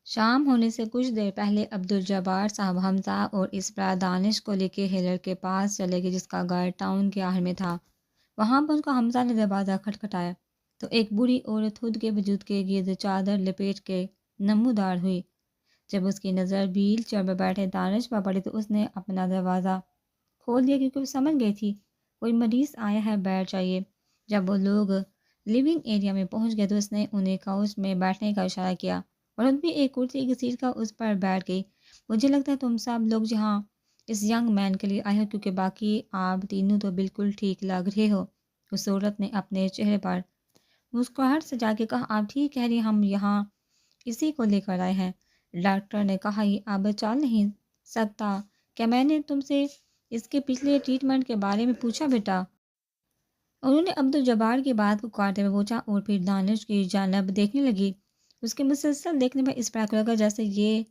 شام ہونے سے کچھ دیر پہلے عبدالجبار صاحب حمزہ اور اسرا دانش کو لے کے ہیلر کے پاس چلے گئے جس کا گھر ٹاؤن کے آخر میں تھا۔ وہاں پر ان کو حمزہ نے دروازہ کھٹکھٹایا تو ایک بوڑھی عورت خود کے وجود کے گرد چادر لپیٹ کے نمودار ہوئی۔ جب اس کی نظر ویل چیئر پر بیٹھے دانش پر پڑی تو اس نے اپنا دروازہ کھول دیا کیونکہ وہ سمجھ گئی تھی کوئی مریض آیا ہے، بیٹھ جائیے۔ جب وہ لوگ لیونگ ایریا میں پہنچ گئے تو اس نے انہیں کاؤچ میں بیٹھنے کا اشارہ کیا اور خود بھی ایک کرسی گھسیٹ کر اس پر بیٹھ گئی۔ مجھے لگتا ہے تم سب لوگ یہاں اس ینگ مین کے لیے آئے ہو کیونکہ باقی آپ تینوں تو بالکل ٹھیک لگ رہے ہو۔ اس عورت نے اپنے چہرے پر مسکراہٹ سجا کے کہا، آپ ٹھیک کہہ رہی، ہم یہاں اسی کو لے کر آئے ہیں۔ ڈاکٹر نے کہا، یہ اب چل نہیں سکتا، کیا میں نے تم سے اس کے پچھلے ٹریٹمنٹ کے بارے میں پوچھا بیٹا؟ انہوں نے عبدالجبار کی بات کو کاٹتے ہوئے پوچھا اور پھر دانش کی جانب دیکھنے لگی۔ اس کے مسلسل دیکھنے پر اس پر لگا جیسے یہ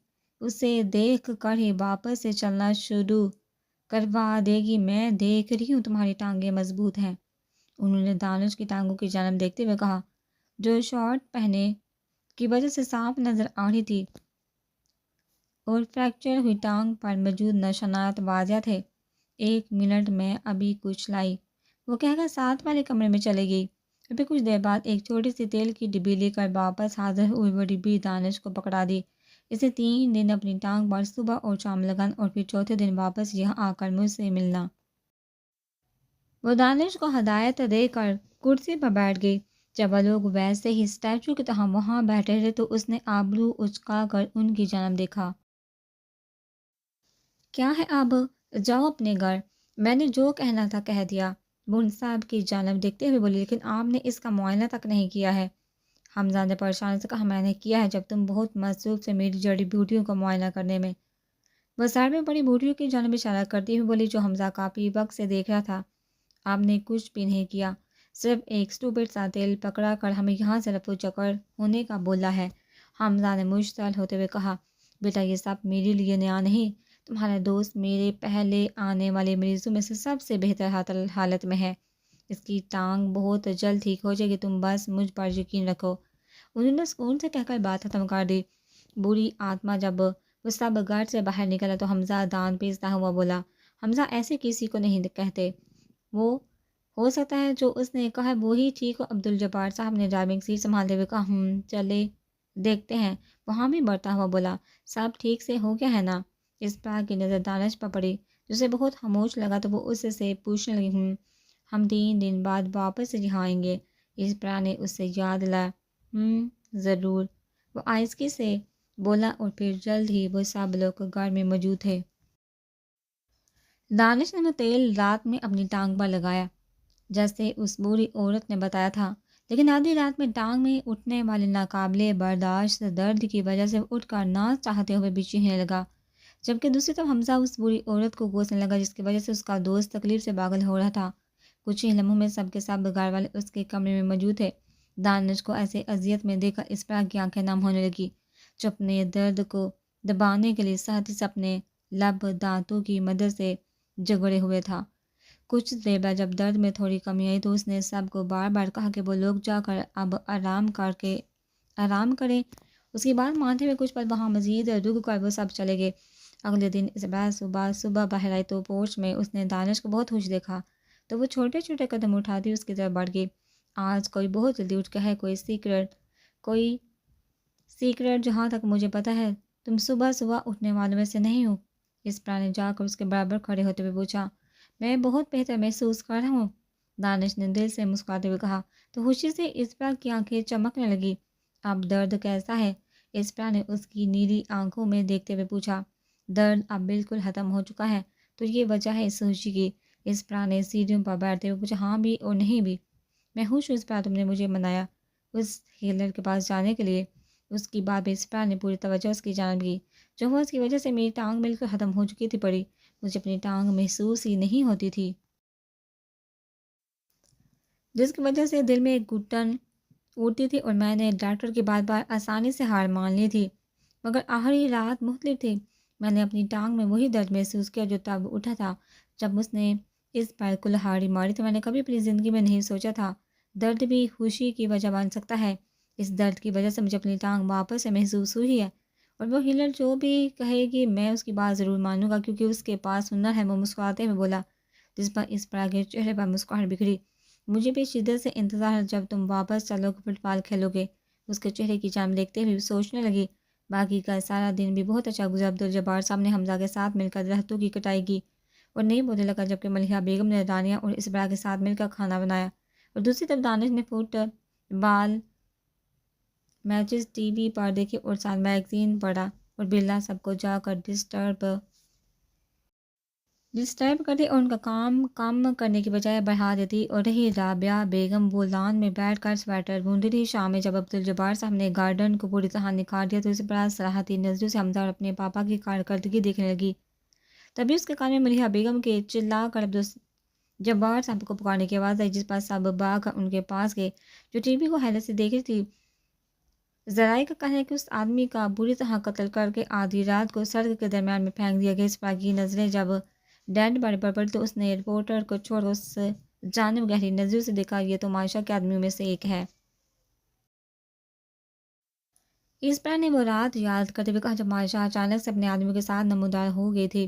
اسے دیکھ کر ہی واپس سے چلنا شروع کروا دے گی۔ میں دیکھ رہی ہوں تمہاری ٹانگیں مضبوط ہیں، انہوں نے دانش کی ٹانگوں کی جانب دیکھتے ہوئے کہا جو شارٹ پہنے کی وجہ سے صاف نظر آ رہی تھی اور فریکچر ہوئی ٹانگ پر موجود نشانات واضح تھے۔ ایک منٹ میں ابھی کچھ لائی، وہ کہہ کر ساتھ والے کمرے میں چلے گئی اور پھر کچھ دیر بعد ایک چھوٹی سی تیل کی ڈبی لے کر واپس حاضر ہوئی۔ وہ ڈبی دانش کو پکڑا دی۔ اسے 3 دن اپنی ٹانگ پر صبح اور شام لگانا اور پھر چوتھے دن واپس یہاں آ کر مجھ سے ملنا۔ وہ دانش کو ہدایت دے کر کرسی پر بیٹھ گئی۔ جب وہ لوگ ویسے ہی اسٹیچو کی طرح وہاں بیٹھے رہے تو اس نے آبرو اچکا کر ان کی جانب دیکھا۔ کیا ہے اب جاؤ اپنے گھر، میں نے جو کہنا تھا کہہ دیا، وہ ان صاحب کی جانب دیکھتے ہوئے بولی، لیکن آپ نے اس کا معائنہ تک نہیں کیا ہے۔ حمزہ نے پریشانی سے کہا، میں نے کیا ہے جب تم بہت مصروف سے میری جڑی بوٹیوں کا معائنہ کرنے میں۔ وہ سر میں پڑی بوٹیوں کی جانب اشارہ کرتی ہوئی بولی جو حمزہ کافی وقت سے دیکھ رہا تھا، آپ نے کچھ بھی نہیں کیا، صرف ایک سٹوپڈ سا تیل پکڑا کر ہمیں یہاں سے رفو چکر ہونے کا بولا ہے۔ حمزہ نے مشتعل ہوتے ہوئے کہا، بیٹا یہ سب میرے لیے نیا نہیں، تمہارا دوست میرے پہلے آنے والے مریضوں میں سے سب سے بہتر حالت میں ہے، اس کی ٹانگ بہت جلد ٹھیک ہو جائے گی، تم بس مجھ پر یقین رکھو۔ انہوں نے سکون سے کہہ کر بات ختم کر دی۔ بری آتما جب وہ سب گھر سے باہر نکلا تو حمزہ دان پیستا ہوا بولا، حمزہ ایسے کسی کو نہیں کہتے، وہ ہو سکتا ہے جو اس نے کہا وہی ٹھیک ہو۔ عبدالجبار صاحب نے ڈرائیونگ سیٹ سنبھالتے ہوئے کہا، چلے دیکھتے ہیں۔ وہاں بھی بڑھتا ہوا بولا، سب ٹھیک سے ہو گیا ہے نا؟ اس پر کی نظر دانش پر پڑی جسے بہت خاموش لگا تو وہ اس سے پوچھنے لگی، ہم 3 دن بعد واپس یہاں آئیں گے؟ اس پر نے اس سے یاد دلایا، ضرور، وہ آہستگی سے بولا اور پھر جلد ہی وہ سب لوگ گھر میں موجود تھے۔ دانش نے وہ تیل رات میں اپنی ٹانگ پر لگایا جیسے اس بوڑھی عورت نے بتایا تھا، لیکن آدھی رات میں ٹانگ میں اٹھنے والے ناقابل برداشت درد کی وجہ سے اٹھ کر نہ چاہتے ہوئے بھی چیخنے لگا، جبکہ دوسری طرف حمزہ اس بوڑھی عورت کو کوسنے لگا جس کی وجہ سے اس کا دوست تکلیف سے پاگل ہو رہا تھا۔ کچھ ہی لمحوں میں سب کے سب گھر والے اس کے کمرے میں موجود تھے۔ دانش کو ایسے اذیت میں دیکھ کر اسپرا کی آنکھیں نم ہونے لگی جو اپنے درد کو دبانے کے لیے ساتھ اپنے لب دانتوں کی مدد سے جگڑے ہوئے تھا۔ کچھ دیر بعد جب درد میں تھوڑی کمی آئی تو اس نے سب کو بار بار کہا کہ وہ لوگ جا کر اب آرام کریں۔ اس کی بات مانتے ہوئے کچھ پل وہاں مزید رک کر وہ سب چلے گئے۔ اگلے دن صبح باہر آئی تو پورچ میں اس نے دانش کو بہت خوش دیکھا تو وہ چھوٹے چھوٹے قدم اٹھاتی اس کی طرف بڑھ گئی۔ آج کوئی بہت جلدی اٹھ گیا ہے، کوئی سیکرٹ جہاں تک مجھے پتہ ہے تم صبح اٹھنے والوں میں سے نہیں ہو۔ اس پرانے جا کر اس کے برابر کھڑے ہوتے ہوئے پوچھا، میں بہت بہتر محسوس کر رہا ہوں، دانش نے دل سے مسکراتے ہوئے کہا تو خوشی سے اسپرا کی آنکھیں چمکنے لگی۔ اب درد کیسا ہے؟ اسپرا نے اس کی نیلی آنکھوں میں دیکھتے ہوئے پوچھا۔ درد اب بالکل ختم ہو چکا ہے، تو یہ وجہ ہے اس خوشی کی؟ اسپرا نے سیڑھیوں پر بیٹھتے ہوئے پوچھا۔ ہاں بھی اور نہیں بھی، میں خوش ہوں اسپرا، تم نے مجھے منایا اس ہیلر کے پاس جانے کے لیے۔ اس کی بات پہ اسپرا نے پوری توجہ اس کی جانب کی۔ جو ہوا اس کی وجہ سے میری ٹانگ بالکل ختم ہو چکی تھی پڑی، مجھے اپنی ٹانگ محسوس ہی نہیں ہوتی تھی، جس کی وجہ سے دل میں ایک گھٹن اٹھتی تھی اور میں نے ڈاکٹر کی بات پر آسانی سے ہار مان لی تھی، مگر آخری رات مختلف تھی۔ میں نے اپنی ٹانگ میں وہی درد محسوس کیا جو تب اٹھا تھا جب اس نے اس پر کلہاڑی ماری تھی۔ میں نے کبھی اپنی زندگی میں نہیں سوچا تھا درد بھی خوشی کی وجہ بن سکتا ہے۔ اس درد کی وجہ سے مجھے اپنی ٹانگ واپس سے محسوس ہوئی ہے اور وہ ہیلر جو بھی کہے گی میں اس کی بات ضرور مانوں گا کیونکہ اس کے پاس ہنر ہے، وہ مسکراتے ہوئے بولا، جس پر اس پرا کے چہرے پر مسکراہٹ بکھری۔ مجھے بھی شدت سے انتظار ہے جب تم واپس چلو گے، فٹ بال کھیلو گے۔ اس کے چہرے کی جانب دیکھتے ہوئے سوچنے لگی، باقی کا سارا دن بھی بہت اچھا گزرا۔ عبدالجبار صاحب نے حمزہ کے ساتھ مل کر درختوں کی کٹائی کی اور نئے پودے لگا، جبکہ ملیحہ بیگم نے رانیہ اور اسبرا کے ساتھ مل کر کھانا بنایا، اور دوسری طرف دانش نے fit ball matches T V پر دیکھے اور ساتھ میگزین پڑھا، اور بلا سب کو جا کر ڈسٹرب کرتی اور ان کا کام کم کرنے کی بجائے بڑھا دیتی، اور رہی رابعہ بیگم، وہ لان میں بیٹھ کر سویٹر بون رہی تھی۔ شام میں جب عبدالجبار صاحب نے گارڈن کو پوری طرح نکھار دیا تو اس بڑا صراحتی نظروں سے حمزہ اور اپنے پاپا کی کارکردگی دیکھنے لگی۔ تبھی اس کے کان میں ملیحہ بیگم کے چلا کر عبدالجبار صاحب کو پکارنے کی آواز آئی، جس پر سب بھاگ کر ان کے پاس گئے جو ٹی وی کو حیرت سے دیکھ رہی تھی۔ ذرائع کا کہنا ہے کہ اس آدمی کا بری طرح قتل کر کے آدھی رات کو سڑک کے درمیان میں پھینک دیا گیا۔ اسپرا کی نظریں جب ڈیڈ باڈی پر پڑی تو اس نے رپورٹر کو چھوڑ اس جانب گہری نظروں سے دیکھا، یہ تو معاشرہ کے آدمیوں میں سے ایک ہے۔ اسپرا نے وہ رات یاد کرتے ہوئے کہا جب معاشرہ اچانک سے اپنے آدمیوں کے ساتھ نمودار ہو گئی تھی۔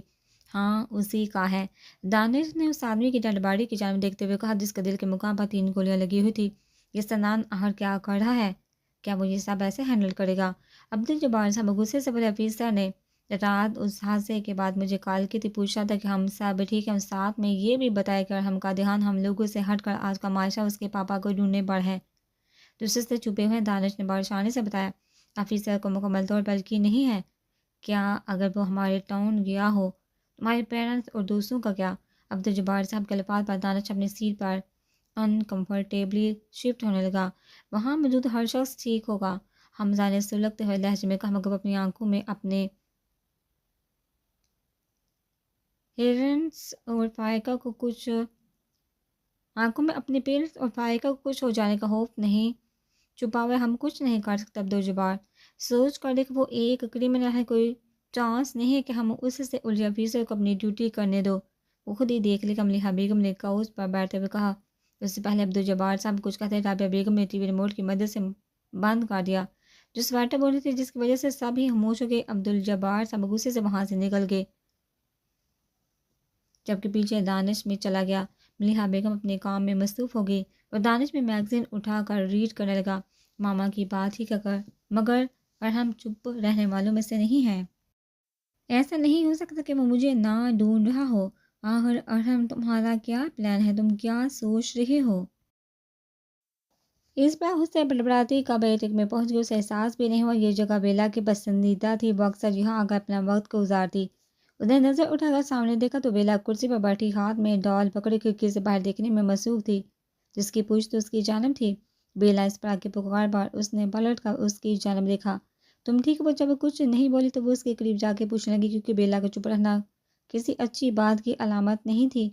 ہاں اسی کا ہے، دانش نے اس آدمی کی ڈیڈ باڈی کی جانب دیکھتے ہوئے کہا جس کے دل کے مقام پر 3 گولیاں لگی ہوئی تھی۔ یہ سنان آہر کیا کر رہا ہے؟ کیا وہ یہ سب ایسے ہینڈل کرے گا؟ عبدالجبار صاحب غصے سے بولے، آفیسر نے رات اس حادثے کے بعد مجھے کال کی تھی، پوچھا تھا کہ ہم سب ٹھیک ہیں، ساتھ میں یہ بھی بتایا کہ ہم کا دھیان ہم لوگوں سے ہٹ کر آج کا معاشرہ اس کے پاپا کو ڈھونڈنے پر ہے۔ دوسرے سے چھپے ہوئے دانش نے پریشانی سے بتایا، آفیسر کو مکمل طور پر یقین نہیں ہے۔ کیا اگر وہ ہمارے ٹاؤن گیا ہو؟ تمہارے پیرنٹس اور دوستوں کا کیا؟ عبدالجبار صاحب کے الفاظ پر دانش اپنی سیٹ پر انکمفرٹیبلی شفٹ ہونے لگا۔ وہاں موجود ہر شخص ٹھیک ہوگا، حمزہ نے سلگتے ہوئے لہجے میں کہا، مگر وہ اپنی آنکھوں میں اپنے پیرنٹس اور فائقہ کو کچھ ہو جانے کا خوف نہیں چھپا ہوا ہے، ہم کچھ نہیں کر سکتے۔ عبدالجبار سوچ کر دیکھ، وہ ایک کرمنل ہے، کوئی چانس نہیں ہے کہ ہم اس سے الجھے آفیسر کو اپنی ڈیوٹی کرنے دو، وہ خود ہی دیکھ لے گا۔ ملیحہ بیگم نے کاؤچ پر بیٹھتے ہوئے کہا۔ اس سے پہلے عبدالجبار صاحب کچھ کہتے رابعہ بیگم نے ٹی وی ریموٹ کی مدد سے بند کر دیا جو سویٹر بول رہی تھی، جس کی وجہ سے سب ہی خاموش ہو گئے۔ عبدالجبار صاحب غصے سے وہاں سے نکل گئے جبکہ پیچھے دانش میں چلا گیا۔ ملیحہ بیگم اپنے کام میں مصروف ہو گئی اور دانش میں میگزین اٹھا کر ریڈ کرنے لگا۔ ماما کی بات ہی کر، مگر ارحم چپ رہنے والوں میں سے نہیں ہے۔ ایسا نہیں ہو سکتا کہ وہ مجھے نہ ڈھونڈ رہا ہو۔ آخر ارحم تمہارا کیا پلان ہے؟ تم کیا سوچ رہے ہو؟ اس پر غصے بڑبڑاتی کب ایٹک میں پہنچ گئی، اسے احساس بھی نہیں ہوا یہ جگہ بیلا کی پسندیدہ تھی، وہ اکثر یہاں آ کر اپنا وقت گزارتی۔ اس نے نظر اٹھا کر سامنے دیکھا تو بیلا کرسی پر بیٹھی ہاتھ میں ڈال پکڑے کھڑکی سے باہر دیکھنے میں مصروف تھی، جس کی پوچھ تو اس کی جانب تھی۔ بیلا اسپرا کی پکار پر اس نے پلٹ کر اس کی جانب دیکھا۔ تم ٹھیک ہو؟ جب وہ کچھ نہیں بولی تو وہ اس کے قریب جا کے پوچھنے لگی، کیونکہ بیلا کا چپ رہنا کسی اچھی بات کی علامت نہیں تھی۔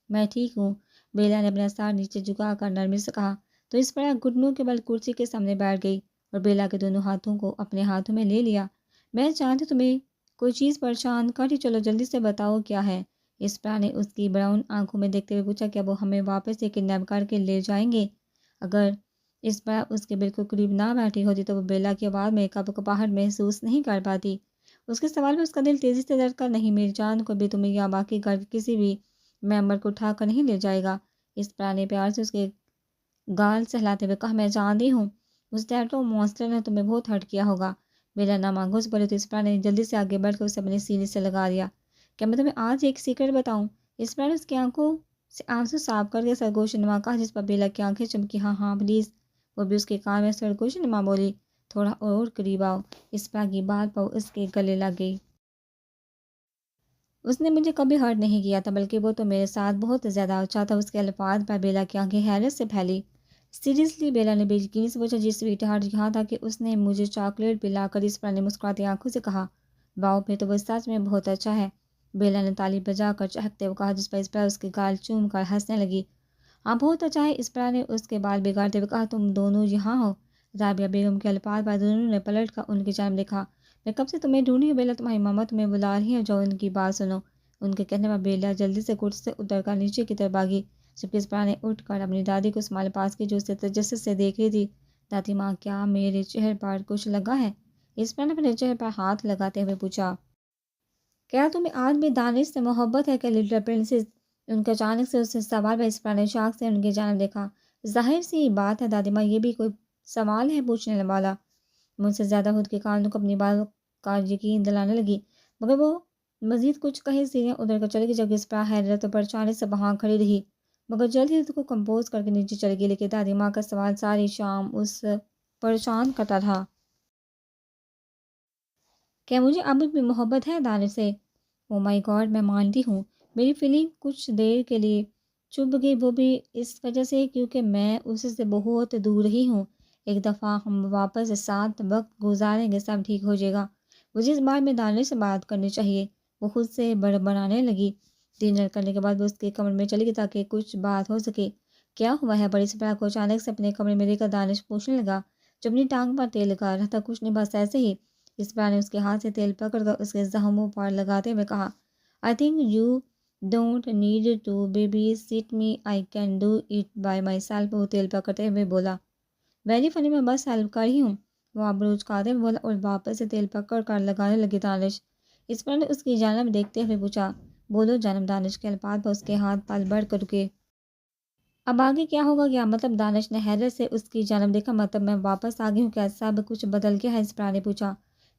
میں ٹھیک ہوں، بیلا نے اپنا سر نیچے جھکا کر نرمی سے کہا، تو اسپرا گھٹنوں کے بل کرسی کے سامنے بیٹھ گئی اور بیلا کے دونوں ہاتھوں کو اپنے ہاتھوں میں لے لیا۔ میں چاہتی تمہیں کوئی چیز پریشان کر رہی، چلو جلدی سے بتاؤ کیا ہے؟ اسپرا نے اس کی براؤن آنکھوں میں دیکھتے ہوئے پوچھا، کیا وہ ہمیں واپس سے کڈنیپ کر کے لے جائیں گے؟ اگر اسپرا اس کے بالکل قریب نہ بیٹھی ہوتی تو وہ بیلا کی آواز میں کپاہٹ محسوس نہیں کر پاتی۔ اس کے سوال میں اس کا دل تیزی سے دھڑکا، نہیں میری جان، کو بھی تمہیں یا باقی گھر کے کسی بھی ممبر کو اٹھا کر نہیں لے جائے گا۔ اسپرا نے پیار سے اس کے گال سہلاتے ہوئے کہا، میں جانتی ہوں اس ٹیٹو مونسٹر نے تمہیں بہت ہرٹ کیا ہوگا۔ بیلا نامآگوش بولے تو اسپرا نے جلدی سے آگے بڑھ کر اسے اپنے سینے سے لگا دیا۔ کیا میں تمہیں آج ایک سیکرٹ بتاؤں؟ اسپرا نے اس کی آنکھوں سے آنسو صاف کر کے سرگوش نما کہا، جس پر بیلا کی آنکھیں چمکی۔ ہاں ہاں پلیز، وہ بھی اس کے کان میں سرگوش نما بولی، تھوڑا اور قریب آؤ۔ اسپرا کی بات پر اس کے گلے لگ گئی۔ اس نے مجھے کبھی ہرٹ نہیں کیا تھا، بلکہ وہ تو میرے ساتھ بہت زیادہ اچھا تھا۔ اس کے الفاظ پر بیلا کی آنکھیں حیرت سے پھیلی۔ سیریسلی؟ بیلا نے بے یقینی سے پوچھا۔ جی سویٹ ہارٹ، یہاں تھا کہ اس نے مجھے چاکلیٹ پلا کر، اسپرا نے مسکراتی آنکھوں سے کہا۔ واؤ، پھر تو وہ سچ میں بہت اچھا ہے، بیلا نے تالی بجا کر چہکتے ہوئے کہا، جس پر اسپرا اس کے گال چوم کر ہنسنے لگی۔ ہاں بہت اچھا ہے، اسپرا نے اس کے بال بگاڑتے ہوئے کہا، تم دونوں یہاں ہو؟ رابعہ بیگم کے الفاظ پر دونوں نے پلٹ کر ان کی جانب دیکھا۔ میں کب سے تمہیں ڈھونڈی ہوں بیلا، تمہاری ماما تمہیں بلا رہی ہیں، جاؤ ان کی بات سنو۔ ان کے کہنے پر بیلا جلدی سے کرسی سے اتر کر نیچے کی طرف بھاگی، جبکہ اسپرا نے اٹھ کر اپنی دادی کو سنبھال پاس کی جو اسے تجسس سے دیکھ رہی تھی۔ دادی ماں، کیا میرے چہرے پر کچھ لگا ہے؟ اسپرا نے اپنے چہرے پر ہاتھ لگاتے ہوئے پوچھا، کیا تمہیں آج بھی دانش سے محبت ہے کہ لٹل پرنسس؟ ان کے اچانک سے اس سوال پر اسپرا نے شاخ سے ان کی جانب دیکھا۔ ظاہر سی بات ہے دادی ماں، یہ بھی کوئی سوال ہے پوچھنے والا؟ مجھ سے زیادہ خود کے کانوں کو اپنی بات کا یقین دلانے لگی، مگر وہ مزید کچھ کہے سیڑھیاں ادھر کر چلے گی، جبکہ اسپرا حیرت اور پریشانی سے وہاں کھڑی رہی، مگر جلد ہی اس کو کمپوز کر کے نیچے چلی گئی۔ لیکن دادی ماں کا سوال ساری شام اس پریشان کرتا رہا کہ مجھے اب بھی محبت ہے دانش سے۔ او مائی گاڈ، میں مانتی ہوں میری فیلنگ کچھ دیر کے لیے چپ گئی، وہ بھی اس وجہ سے کیونکہ میں اس سے بہت دور رہی ہوں۔ ایک دفعہ ہم واپس ساتھ وقت گزاریں گے، سب ٹھیک ہو جائے گا۔ مجھے اس بارے میں دانش سے بات کرنی چاہیے، وہ خود سے بڑبڑانے لگی۔ ڈنر کرنے کے بعد وہ اس کے کمرے میں چلی گئی تاکہ کچھ بات ہو سکے۔ کیا ہوا ہے؟ بڑی اسپرا کو اچانک سے اپنے کمرے میں دیکھ کر دانش پوچھنے لگا جو اپنی ٹانگ پر تیل لگا رہا تھا۔ کچھ نہیں، بس ایسے ہی۔ اسپرا نے اس کے ہاتھ سے تیل پکڑ کر اس کے زخموں پر لگاتے ہوئے کہا، I think you don't need to babysit me, I can do it by myself۔ وہ تیل پکڑتے ہوئے بولا، ویری فنی، میں بس ہیلپ کر ہی ہوں۔ وہ ابرو چکاتے ہوئے بولا اور واپس سے تیل پکڑ کر لگانے لگی دانش۔ اسپرا نے اس کی جانب دیکھتے ہوئے پوچھا، بولو جانب۔ دانش کے الفاظ پر اس کے ہاتھ پل بڑھ کر رکے۔ اب آگے کیا ہوگا؟ کیا مطلب؟ دانش نے حیرت سے اس کی جانب دیکھا۔ مطلب میں واپس آ گئی ہوں؟ کیا سب کچھ بدل گیا ہے؟ اسپرا نے پوچھا۔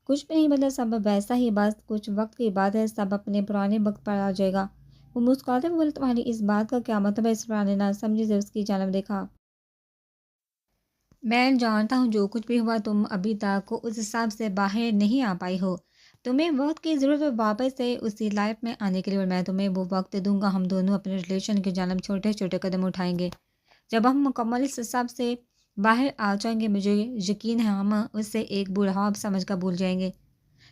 کچھ بھی نہیں بدلا، سب ویسا ہی، بس کچھ وقت کی بات ہے، سب اپنے پرانے وقت پر آ جائے گا۔ وہ مسکراتے ہوئے بولے، تمہاری اس بات کا کیا مطلب ہے؟ اسپرا نے نہ سمجھی سے اس کی جانب دیکھا۔ میں جانتا ہوں جو کچھ بھی ہوا تم ابھی تک اس سب سے باہر نہیں آ پائی ہو، تمہیں وقت کی ضرورت ہے واپس سے اسی لائف میں آنے کے لیے، اور میں تمہیں وہ وقت دوں گا۔ ہم دونوں اپنے ریلیشن کی جانب چھوٹے چھوٹے قدم اٹھائیں گے، جب ہم مکمل اس سب سے باہر آ جائیں گے مجھے یقین ہے ہم اس سے ایک بڑھاپ سمجھ کر بھول جائیں گے۔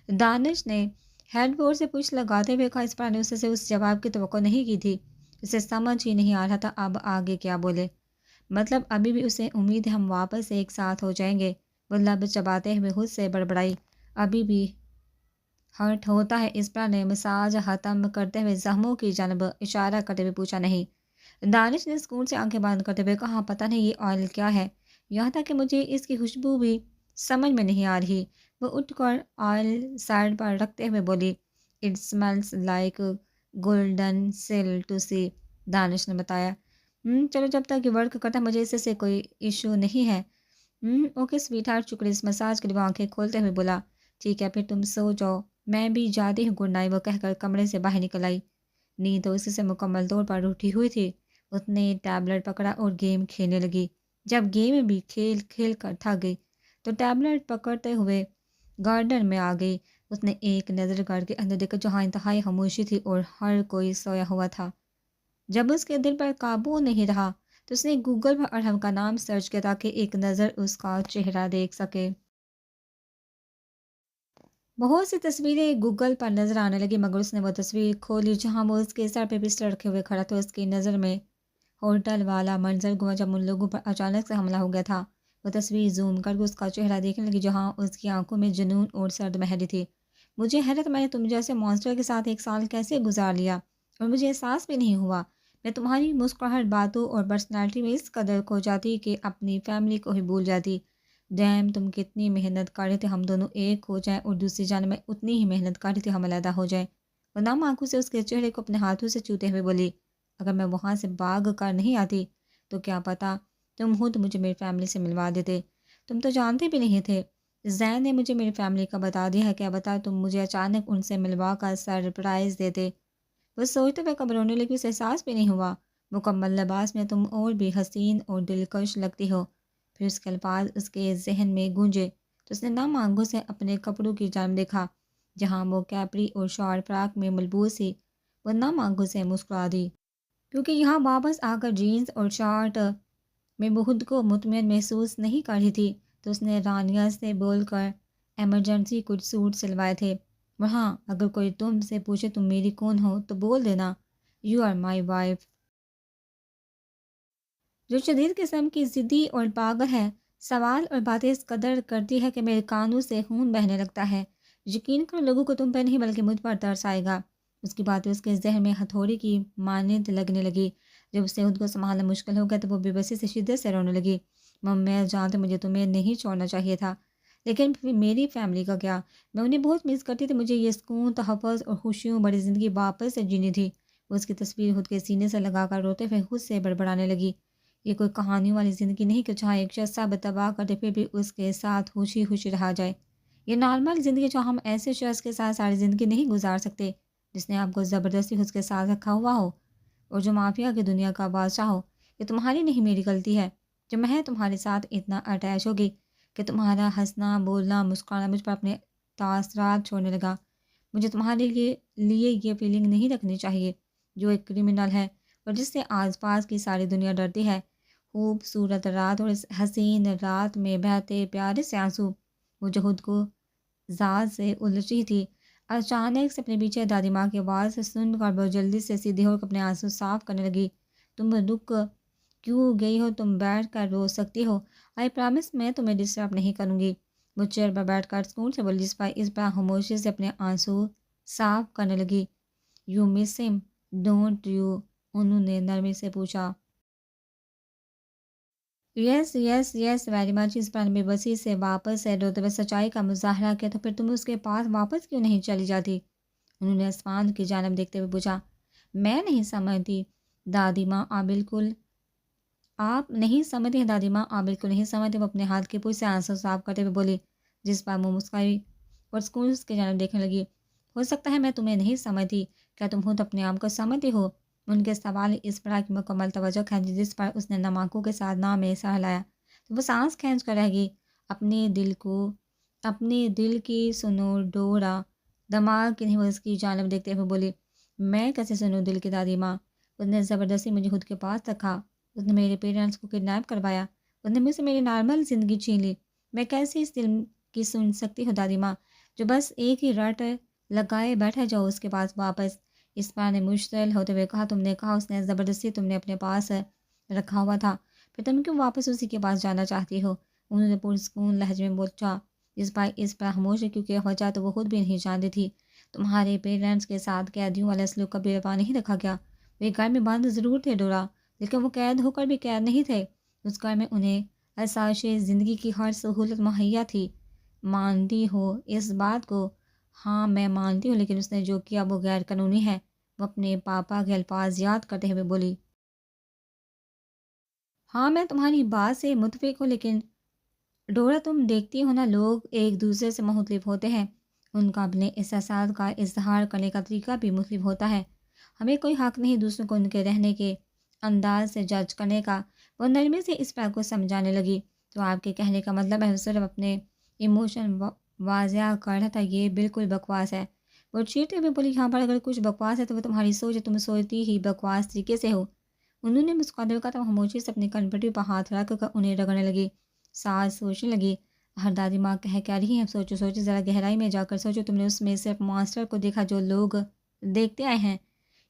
دانش نے ہیڈ بورڈ سے پوچھ لگاتے ہوئے کہا۔ اسپرا نے اسے اس جواب کی توقع نہیں کی تھی، اسے سمجھ ہی نہیں آ رہا تھا اب آگے کیا بولے۔ مطلب ابھی بھی اسے امید ہے ہم واپس ایک ساتھ ہو جائیں گے، وہ لب چباتے ہوئے خود سے بڑبڑائی۔ ابھی بھی ہرٹ ہوتا ہے؟ اسپرا نے مساج ختم کرتے ہوئے زخموں کی جانب اشارہ کرتے ہوئے پوچھا۔ نہیں۔ دانش نے سکون سے آنکھیں بند کرتے ہوئے کہا، پتہ نہیں یہ آئل کیا ہے، یہاں تک کہ مجھے اس کی خوشبو بھی سمجھ میں نہیں آ رہی۔ وہ اٹھ کر آئل سائڈ پر رکھتے ہوئے بولی، it smells like golden seal to see. Danish نے بتایا، چلو جب تک یہ ورک کرتا ہے مجھے اس سے کوئی ایشو نہیں ہے۔ اوکے سویٹ ہارٹ، شکریہ اس مساج کے لیے۔ وہ آنکھیں کھولتے ہوئے بولا، ٹھیک ہے پھر تم سو جاؤ، میں بھی جاتی ہوں، گڈ نائٹ۔ وہ کہہ کر کمرے سے باہر نکل آئی۔ نیند تو اسی سے مکمل طور پر اٹھی ہوئی تھی۔ اس نے ٹیبلٹ پکڑا اور گیم کھیلنے لگی۔ جب گیم بھی کھیل کھیل کر تھک گئی تو ٹیبلٹ پکڑتے ہوئے گارڈن میں آ گئی۔ اس نے ایک نظر کر کے اندر دیکھا جہاں انتہائی خاموشی تھی اور ہر کوئی سویا ہوا تھا۔ جب اس کے دل پر قابو نہیں رہا تو اس نے گوگل پر ارحم کا نام سرچ کیا تاکہ ایک نظر اس کا چہرہ دیکھ سکے۔ بہت سی تصویریں گوگل پر نظر آنے لگی، مگر اس نے وہ تصویر کھولی جہاں وہ اس کے سر پہ پسٹل رکھے ہوئے کھڑا تھا۔ اس کی نظر میں ہوٹل والا منظر گوا جب ان لوگوں پر اچانک سے حملہ ہو گیا تھا۔ وہ تصویر زوم کر کے اس کا چہرہ دیکھنے لگی جہاں اس کی آنکھوں میں جنون اور سرد مہری تھی۔ مجھے حیرت، میں نے تم جیسے مانسٹر کے ساتھ ایک سال کیسے گزار لیا اور مجھے احساس بھی نہیں ہوا۔ میں تمہاری مسکراہٹ، باتوں اور پرسنالٹی میں اس قدر کھو جاتی کہ اپنی فیملی کو ہی بھول جاتی۔ ڈیم، تم کتنی محنت کر رہے تھے ہم دونوں ایک ہو جائیں، اور دوسری جانب میں اتنی ہی محنت کر رہی تھی ہم علیحدہ ہو جائیں۔ وہ نم آنکھوں سے اس کے چہرے کو اپنے ہاتھوں سے چھوتے ہوئے بولی، اگر میں وہاں سے بھاگ کر نہیں آتی تو کیا پتہ تم خود مجھے میری فیملی سے ملوا دیتے۔ تم تو جانتے بھی نہیں تھے، زین نے مجھے میری فیملی کا بتا دیا ہے، کیا بتا تم مجھے اچانک ان سے ملوا کر سرپرائز دیتے۔ وہ سوچتے ہوئے کب رونے لگی، اسے احساس بھی نہیں ہوا، مکمل لباس میں تم اور بھی حسین اور دلکش لگتی ہو۔ پھر اس کے الفاظ اس کے ذہن میں گونجے تو اس نے نم آنکھوں سے اپنے کپڑوں کی جانب دیکھا جہاں وہ کیپری اور شارٹ فراک میں ملبوس تھی۔ وہ نم آنکھوں سے مسکرا دی کیونکہ یہاں واپس آ کر جینز اور شارٹ میں خود کو مطمئن محسوس نہیں کر رہی تھی، تو اس نے رانیہ سے بول کر ایمرجنسی کچھ سوٹ سلوائے تھے۔ اور ہاں، اگر کوئی تم سے پوچھے تم میری کون ہو تو بول دینا، یو آر مائی وائف۔ جو شدید قسم کی ضدی اور پاگل ہے، سوال اور باتیں اس قدر کرتی ہے کہ میرے کانوں سے خون بہنے لگتا ہے۔ یقین کرو لوگوں کو تم پہ نہیں بلکہ مجھ پر ترس آئے گا۔ اس کی باتیں اس کے ذہن میں ہتھوڑی کی مانند لگنے لگی۔ جب اسے خود کو سنبھالنا مشکل ہو گیا تو وہ بے بسی سے شدت سے رونے لگی۔ میں جانتے مجھے تمہیں نہیں چھوڑنا چاہیے تھا، لیکن پھر میری فیملی کا کیا؟ میں انہیں بہت مس کرتی تھی، مجھے یہ سکون، تحفظ اور خوشیوں بڑی زندگی واپس سے جینی تھی۔ وہ اس کی تصویر خود کے سینے سے لگا کر روتے ہوئے خود سے بڑبڑانے لگی۔ یہ کوئی کہانیوں والی زندگی نہیں کہ جہاں ایک شخص سب تباہ کرتے پھر بھی اس کے ساتھ خوشی خوشی رہا جائے۔ یہ نارمل زندگی جو ہم ایسے شخص کے ساتھ ساری زندگی نہیں گزار سکتے جس نے آپ کو زبردستی خود کے ساتھ رکھا ہوا ہو اور جو مافیا کی دنیا کا بادشاہ ہو۔ یہ تمہاری نہیں میری غلطی ہے جو میں تمہارے ساتھ اتنا اٹیچ ہوگی کہ تمہارا ہنسنا، بولنا، مسکرانا مجھ پر اپنے تاثرات چھوڑنے لگا۔ مجھے تمہارے لیے یہ فیلنگ نہیں رکھنی چاہیے جو ایک کرمنل ہے اور جس سے آس پاس کی ساری دنیا ڈرتی ہے۔ خوبصورت رات اور اس حسین رات میں بہتے پیارے سے آنسو، وہ جو خود کو ذات سے الجھی تھی، اچانک سے اپنے پیچھے دادی ماں کی آواز سن کر بہت جلدی سے سیدھی ہو کر اپنے آنسو صاف کرنے لگی۔ تم رک کیوں گئی ہو؟ تم بیٹھ کر رو سکتی ہو، آئی پرامس میں تمہیں ڈسٹرب نہیں کروں گی۔ وہ چیئر پر بیٹھ کر سکون سے بولی، جس پر اس پر خاموشی سے اپنے آنسو صاف کرنے لگی۔ یو مس ہم ڈونٹ یو؟ انہوں نے نرمی سے پوچھا۔ یس یس یس ویری مچ، اس پر بے بسی سے واپس سے روتے ہوئے سچائی کا مظاہرہ کیا۔ تو پھر تم اس کے پاس واپس کیوں نہیں چلی جاتی؟ انہوں نے آسمان کی جانب دیکھتے ہوئے پوچھا۔ میں نہیں سمجھتی دادی ماں، آپ نہیں سمجھتے دادی ماں، آپ بالکل نہیں سمجھتے۔ وہ اپنے ہاتھ کی پوچھ سے آنسو صاف کرتے ہوئے بولی، جس پر وہ مسکرائی اور سکون کی جانب دیکھنے لگی۔ ہو سکتا ہے میں تمہیں نہیں سمجھتی، کیا تم خود اپنے آپ کو سمجھتی ہو؟ ان کے سوال اس پر کی مکمل توجہ کھینچی، جس پر اس نے نم آنکھوں کے ساتھ نام میں سہ لایا تو وہ سانس کھینچ کر رہ گئی۔ اپنے دل کی سنو ڈورا، دماغ کی نہیں، وہ اس کی جانب دیکھتے ہوئے بولی، میں کیسے سنوں دل کی دادی ماں؟ اس نے زبردستی مجھے خود کے پاس رکھا، اس نے میرے پیرنٹس کو کڈنیپ کروایا، اس نے مجھ سے میری نارمل زندگی چھین لی۔ میں کیسے اس دل کی سن سکتی ہوں دادی ماں جو بس ایک ہی رٹ لگائے بیٹھے جاؤ اس کے پاس واپس؟ اس پر نے مشتعل ہوتے ہوئے کہا۔ تم نے کہا اس نے زبردستی تم نے اپنے پاس رکھا ہوا تھا، پھر تم کیوں واپس اسی کے پاس جانا چاہتی ہو؟ انہوں نے پرسکون لہجے میں پوچھا، اس پر خاموش ہے کیونکہ وجہ تو وہ خود بھی نہیں جانتی تھی۔ تمہارے پیرنٹس کے ساتھ قیدیوں والا سلوک کبھی روا نہیں رکھا گیا۔ وہ گھر میں بند ضرور تھے ڈورا، لیکن وہ قید ہو کر بھی قید نہیں تھے۔ اس گھر میں انہیں آسائش زندگی کی ہر سہولت مہیا تھی۔ مانتی ہو اس بات کو؟ ہاں میں مانتی ہوں، لیکن اس نے جو کیا وہ غیر قانونی ہے، وہ اپنے پاپا کے الفاظ یاد کرتے ہوئے بولی۔ ہاں میں تمہاری بات سے متفق ہوں، لیکن ڈورا تم دیکھتی ہو نا، لوگ ایک دوسرے سے مختلف ہوتے ہیں، ان کا اپنے احساسات کا اظہار کرنے کا طریقہ بھی مختلف ہوتا ہے۔ ہمیں کوئی حق نہیں دوسروں کو ان کے رہنے کے انداز سے جج کرنے کا۔ وہ نرمی سے اس بات کو سمجھانے لگی، تو آپ کے کہنے کا مطلب ہے وہ صرف اپنے ایموشن واضح کر رہا تھا؟ یہ بالکل بکواس ہے۔ وہ چیرتے ہوئے بولی، یہاں پر اگر کچھ بکواس ہے تو وہ تمہاری سوچ ہے، تم سوچتی ہی بکواس طریقے سے ہو۔ انہوں نے مسکراتے ہوئے کہا تو خاموشی سے اپنی کنپٹی پر ہاتھ رکھ کر انہیں رگڑنے لگی۔ ساتھ سوچنے لگی، ہر دادی ماں کہہ رہی ہیں، سوچو سوچو، ذرا گہرائی میں جا کر سوچو، تم نے اس میں صرف ماسٹر کو دیکھا جو لوگ دیکھتے آئے ہیں،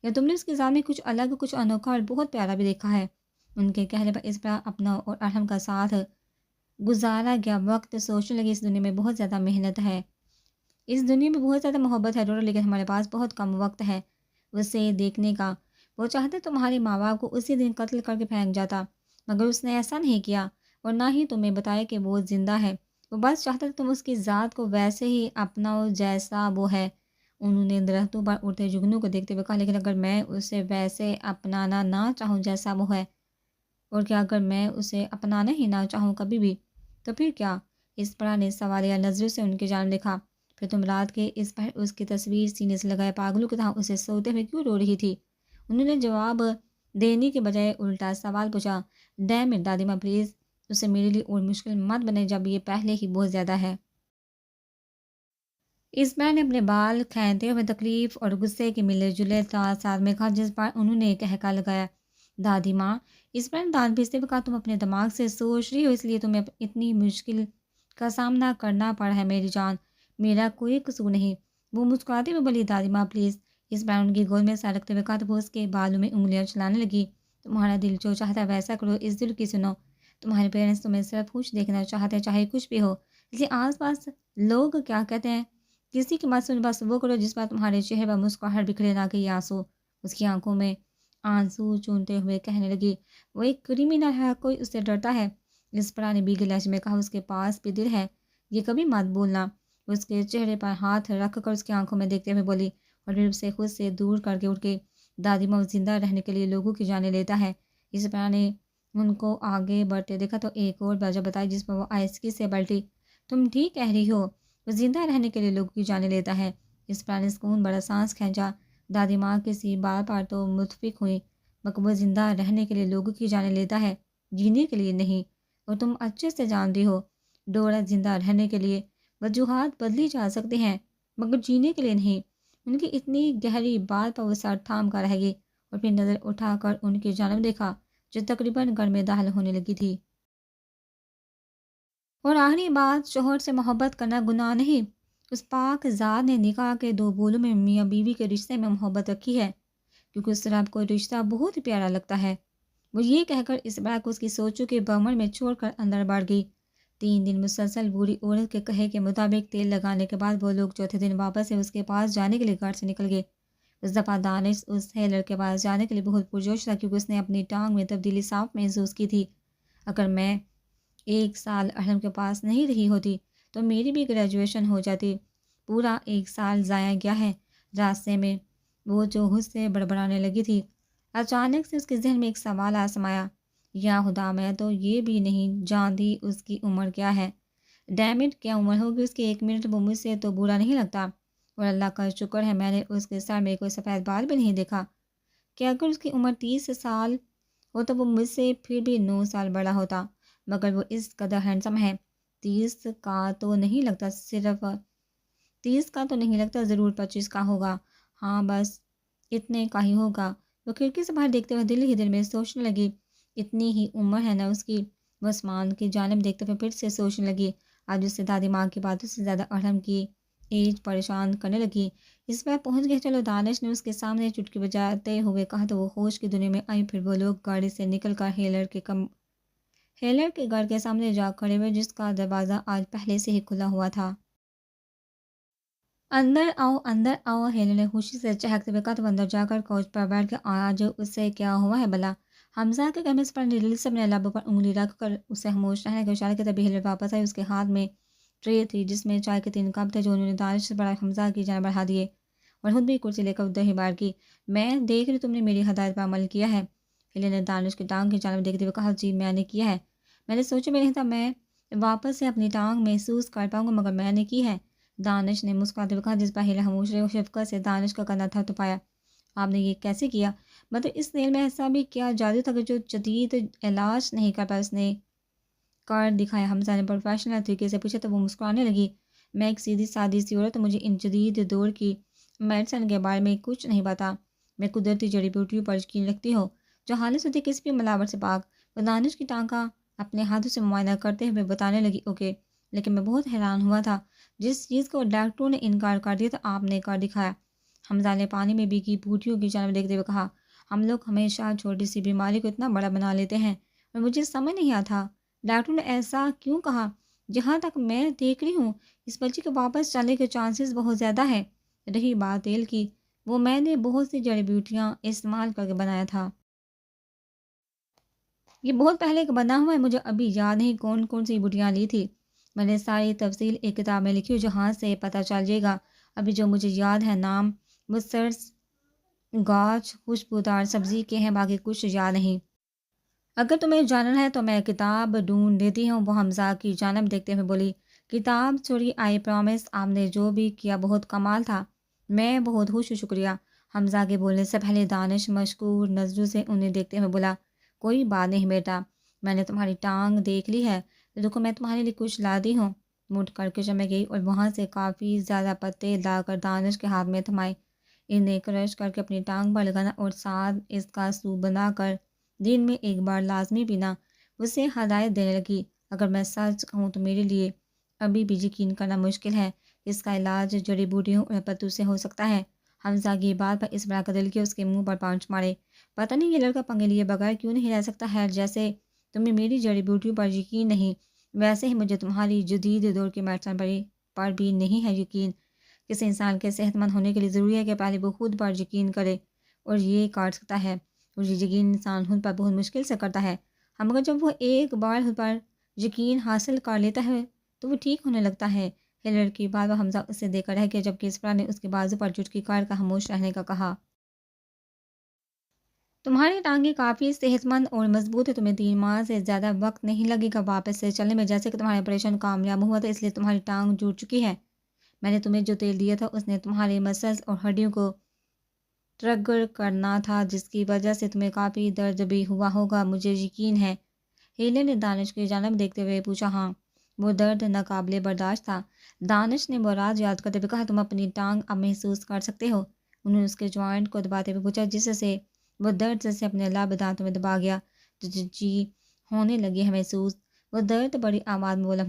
یا تم نے اس کے ذات میں کچھ الگ، کچھ انوکھا اور بہت پیارا بھی دیکھا ہے؟ ان کے کہنے پر اس پر اپنا اور ارحم کا ساتھ گزارا گیا وقت سوچنے لگی۔ اس دنیا میں بہت زیادہ محنت ہے، اس دنیا میں بہت زیادہ محبت ہے ڈورا، لیکن ہمارے پاس بہت کم وقت ہے اسے دیکھنے کا۔ وہ چاہتے تمہارے ماں باپ کو اسی دن قتل کر کے پھینک جاتا، مگر اس نے ایسا نہیں کیا، اور نہ ہی تمہیں بتایا کہ وہ زندہ ہے۔ وہ بس چاہتا تھا تم اس کی ذات کو ویسے ہی اپناؤ جیسا وہ ہے۔ انہوں نے درختوں پر اڑتے جگنو کو دیکھتے ہوئے کہا، لیکن اگر میں اسے ویسے اپنانا نہ چاہوں جیسا وہ ہے، اور کیا اگر میں اسے اپنانا ہی نہ چاہوں کبھی بھی، تو پھر کیا؟ اس پرا نے سوالیہ نظروں سے ان کی جانب دیکھا۔ پھر تم رات کے اس پر اس کی تصویر سینے سے لگائے پاگلوں کی طرح اسے سوتے ہوئے کیوں رو رہی تھی؟ انہوں نے جواب دینے کے بجائے الٹا سوال پوچھا۔ ڈیم اٹ دادی ماں، پلیز اسے میرے لیے اور مشکل مت بنے جب یہ پہلے ہی بہت زیادہ ہے۔ اس بار نے اپنے بال کھینتے ہوئے تکلیف اور غصے کے ملے جلے ساتھ میں کہا، جس پر انہوں نے کہکا لگایا۔ دادی ماں، اس پر نے دانت پیستے ہوئے کہا، تم اپنے دماغ سے سوچ رہی ہو، اس لیے تمہیں اتنی مشکل کا سامنا کرنا پڑا ہے میری جان، میرا کوئی قصور نہیں۔ وہ مسکراتے ہوئے بولی، دادی ماں پلیز۔ اس بار ان کی گود میں سر رکھتے ہوئے کہا تو وہ اس کے بالوں میں انگلیاں چلانے لگی۔ تمہارا دل جو چاہتا ہے ویسا کرو، اس دل کی سنو، تمہارے پیرنٹس تمہیں صرف خوش دیکھنا چاہتے ہیں، چاہے کچھ بھی ہو، اس لیے آس پاس لوگ کیا کہتے ہیں کسی کی مت سن، بس وہ کرو جس پر تمہارے چہرے پر مسکراہٹ بکھرے نہ گئی۔ آنسو اس کی آنکھوں میں آنسو چونتے ہوئے کہنے لگی، وہ ایک کریمنل ہے، کوئی اس سے ڈرتا ہے؟ اس پرا نے بیگے لہجے میں کہا، اس کے پاس بھی دل ہے، یہ کبھی مت بھولنا۔ اس کے چہرے پر ہاتھ رکھ کر اس کی آنکھوں میں دیکھتے ہوئے بولی، اور پھر اسے خود سے دور کر کے اٹھ کے، دادی ماں زندہ رہنے کے لیے لوگوں کی جانیں لیتا ہے۔ اس پر نے ان کو آگے بڑھتے دیکھا تو ایک اور وجہ بتائی جس پر وہ آہستگی سے پلٹی۔ تم ٹھیک کہہ رہی ہو، وہ زندہ رہنے کے لیے لوگوں کی جانیں لیتا ہے۔ اس پر نے سکون بڑا سانس کھینچا۔ دادی ماں کسی بار پر تو متفق ہوئی، مگر وہ زندہ رہنے کے لیے لوگوں کی جانیں لیتا ہے، جینے کے لیے نہیں۔ اور تم اچھے سے جانتی ہو، ڈورا زندہ رہنے کے لیے وجوہات بدلی جا سکتے ہیں، مگر جینے کے لیے نہیں۔ ان کی اتنی گہری بات پر وہ سر تھام کر رہ گئی اور پھر نظر اٹھا کر ان کی جانب دیکھا جو تقریباً گھر میں داخل ہونے لگی تھی۔ اور آخری بات، شوہر سے محبت کرنا گناہ نہیں۔ اس پاک ذات نے نکاح کے دو بولوں میں میاں بیوی کے رشتے میں محبت رکھی ہے، کیونکہ اس رب کو رشتہ بہت ہی پیارا لگتا ہے۔ وہ یہ کہہ کر اس بات کو اس کی سوچوں کے بمر میں چھوڑ کر اندر بڑھ گئی۔ 3 دن مسلسل بوڑھی عورت کے کہے کے مطابق تیل لگانے کے بعد وہ لوگ چوتھے دن واپس سے اس کے پاس جانے کے لیے گھر سے نکل گئے۔ اس دفعہ دانش اس ہیلر کے پاس جانے کے لیے بہت پرجوش تھا، کیونکہ اس نے اپنی ٹانگ میں تبدیلی صاف محسوس کی تھی۔ اگر میں 1 سال ارحم کے پاس نہیں رہی ہوتی تو میری بھی گریجویشن ہو جاتی۔ پورا 1 سال ضائع گیا ہے۔ راستے میں وہ جو خود سے بڑبڑانے لگی تھی، اچانک سے اس کے ذہن میں ایک سوال آسمایا، یا خدا، میں تو یہ بھی نہیں جانتی اس کی عمر کیا ہے۔ ڈیمٹ، کیا عمر ہوگی اس کی؟ 1 منٹ وہ مجھ سے تو برا نہیں لگتا، اور اللہ کا شکر ہے میں نے اس کے سر میں کوئی سفید بال بھی نہیں دیکھا۔ کہ اگر اس کی عمر 30 سال ہو تو وہ مجھ سے پھر بھی 9 سال بڑا ہوتا، مگر وہ اس قدر ہینڈسم ہے۔ 30 کا تو نہیں لگتا، صرف 30 کا تو نہیں لگتا، ضرور 25 کا ہوگا۔ ہاں بس اتنے کا ہی ہوگا۔ وہ کھڑکی سے باہر دیکھتے ہوئے دل ہی دل میں سوچنے لگی، اتنی ہی عمر ہے نا اس کی۔ وہ آسمان کی جانب دیکھتے ہوئے پھر سے سوچنے لگی، آج اس سے دادی ماں کی باتوں سے زیادہ ارحم کی ایج پریشان کرنے لگی۔ اس بار پہنچ گئے، چلو۔ دانش نے اس کے سامنے چٹکی بجاتے ہوئے کہا تو وہ ہوش کی دنیا میں آئی۔ پھر وہ لوگ گاڑی سے نکل کر ہیلر کے گھر کے سامنے جا کھڑے ہوئے، جس کا دروازہ آج پہلے سے ہی کھلا ہوا تھا۔ اندر آؤ، اندر آؤ، ہیلر نے خوشی سے چہکتے ہوئے کہا تو اندر جا کر کوچ پر بیٹھ کے، آج اس سے کیا ہوا ہے بھلا؟ حمزہ کے کمرے پر نیلی سے اپنے لب پر انگلی رکھ کر اسے خاموش رہنے کا اشارہ کیا۔ تبھی ہیلر واپس آئی۔ اس کے ہاتھ میں ٹرے تھی جس میں چائے کے 3 کپ تھے، جو انہوں نے دانش سے بڑا حمزہ کی جانب بڑھا دیے اور خود بھی کرسی لے کر ادھر ہی بیٹھ کی۔ میں دیکھ رہی تم نے میری ہدایت پر عمل کیا ہے، ہیلر نے دانش کی ٹانگ کی جانب دیکھتے ہوئے کہا۔ جی میں نے کیا ہے، میں نے سوچا بھی نہیں تھا میں واپس سے اپنی ٹانگ محسوس کر پاؤں گا، مگر میں نے کی ہے، دانش نے مسکراتے ہوئے کہا، جس پر ہیلر خاموش رہی اور شفقت سے دانش کا کندھا تھپتھپایا پایا۔ آپ نے یہ کیسے کیا؟ مطلب اس تیل میں ایسا بھی کیا جادو تھا کہ جو جدید علاج نہیں کر پایا؟ اس نے کر دکھایا، حمزہ نے پروفیشنل طریقے سے پوچھا تو وہ مسکرانے لگی۔ میں ایک سیدھی سادی سی عورت ہوں، مجھے ان جدید دور کی میڈیسن کے بارے میں کچھ نہیں پتا۔ میں قدرتی جڑی بوٹیوں پر یقین رکھتی ہوں جو خالص ہوتی، کسی بھی ملاوٹ سے پاک۔ وہ دانش کی ٹانگ کا اپنے ہاتھوں سے معائنہ کرتے ہوئے بتانے لگی، اوکے، لیکن میں بہت حیران ہوا تھا، جس چیز کو ڈاکٹروں نے انکار کر دیا تھا آپ نے کر دکھایا۔ حمزہ نے پانی میں بھیگی بوٹیوں کی جانب دیکھتے ہوئے کہا، ہم لوگ ہمیشہ چھوٹی سی بیماری کو اتنا بڑا بنا لیتے ہیں، اور مجھے سمجھ نہیں آتا ڈاکٹروں نے ایسا کیوں کہا۔ جہاں تک میں دیکھ رہی ہوں اس بچے کے واپس چلنے کے چانسز بہت زیادہ ہیں۔ رہی بات تیل کی، وہ میں نے بہت سی جڑی بوٹیاں استعمال کر کے بنایا تھا۔ یہ بہت پہلے کا بنا ہوا ہے، مجھے ابھی یاد نہیں کون کون سی بوٹیاں لی تھی۔ میں نے ساری تفصیل ایک کتاب میں لکھی ہو، جہاں سے پتہ چل جائے گا۔ ابھی جو مجھے یاد ہے نام مسرس گاچ خوشبودار سبزی کے ہیں، باقی کچھ یاد نہیں۔ اگر تمہیں جاننا ہے تو میں کتاب ڈھونڈ دیتی ہوں، وہ حمزہ کی جانب دیکھتے ہوئے بولی۔ کتاب چھوڑی، آئی پرومس آپ نے جو بھی کیا بہت کمال تھا، میں بہت خوش ہوں، شکریہ۔ حمزہ کے بولنے سے پہلے دانش مشکور نظروں سے انہیں دیکھتے ہوئے بولا، کوئی بات نہیں بیٹا، میں نے تمہاری ٹانگ دیکھ لی ہے، دیکھو میں تمہارے لیے کچھ لاتی ہوں۔ مٹ کر کے میں گئی اور وہاں سے کافی زیادہ پتے لا کر دانش کے ہاتھ میں تھمائے۔ انہیں کرش کر کے اپنی ٹانگ پر لگانا اور ساتھ اس کا سوپ بنا کر دن میں 1 بار لازمی پینا، اسے ہدایت دینے لگی۔ اگر میں سچ کہوں تو میرے لیے ابھی بھی یقین کرنا مشکل ہے، اس کا علاج جڑی بوٹیوں اور پتوں سے ہو سکتا ہے۔ حمزہ کی بات پر اس بڑا کا دل کے اس کے منہ پر پانچ مارے۔ پتہ نہیں یہ لڑکا پنگے لیے بغیر کیوں نہیں رہ سکتا ہے، جیسے تمہیں میری جڑی بوٹیوں پر یقین نہیں، ویسے ہی مجھے تمہاری جدید دور کی میڈیسن پر بھی نہیں ہے یقین۔ کسی انسان کے صحت مند ہونے کے لیے ضروری ہے کہ پہلے وہ خود پر یقین کرے، اور یہ کر سکتا ہے، اور یہ یقین انسان خود پر بہت مشکل سے کرتا ہے۔ مگر جب وہ ایک بار خود پر یقین حاصل کر لیتا ہے تو وہ ٹھیک ہونے لگتا ہے۔ ہلر کی بات وہ حمزہ اسے دے کر رہ گیا جبکہ اسپرا نے اس کے بازو پر چٹکی کاٹ کر خاموش رہنے کا کہا۔ تمہاری ٹانگیں کافی صحت مند اور مضبوط ہے، تمہیں 3 ماہ سے زیادہ وقت نہیں لگے گا واپس سے چلنے میں، جیسے کہ تمہارا آپریشن کامیاب ہوا تھا اس لیے تمہاری ٹانگ جڑ چکی ہے۔ میں نے تمہیں جو تیل دیا تھا اس نے تمہارے مسلز اور ہڈیوں کو ٹرگر کرنا تھا، جس کی وجہ سے تمہیں کافی درد بھی ہوا ہوگا، مجھے یقین ہے۔ ہیلر نے دانش کی جانب دیکھتے ہوئے پوچھا۔ ہاں، وہ درد ناقابل برداشت تھا۔ دانش نے وہ راز یاد کرتے ہوئے کہا، تم اپنی ٹانگ اب محسوس کر سکتے ہو؟ انہوں نے اس کے جوائنٹ کو دباتے ہوئے پوچھا، جس سے وہ درد سے اپنے لب دانتوں میں دبا گیا۔ جی ہونے لگی ہے محسوس؟ وہ درد بڑی آواز میں بولا۔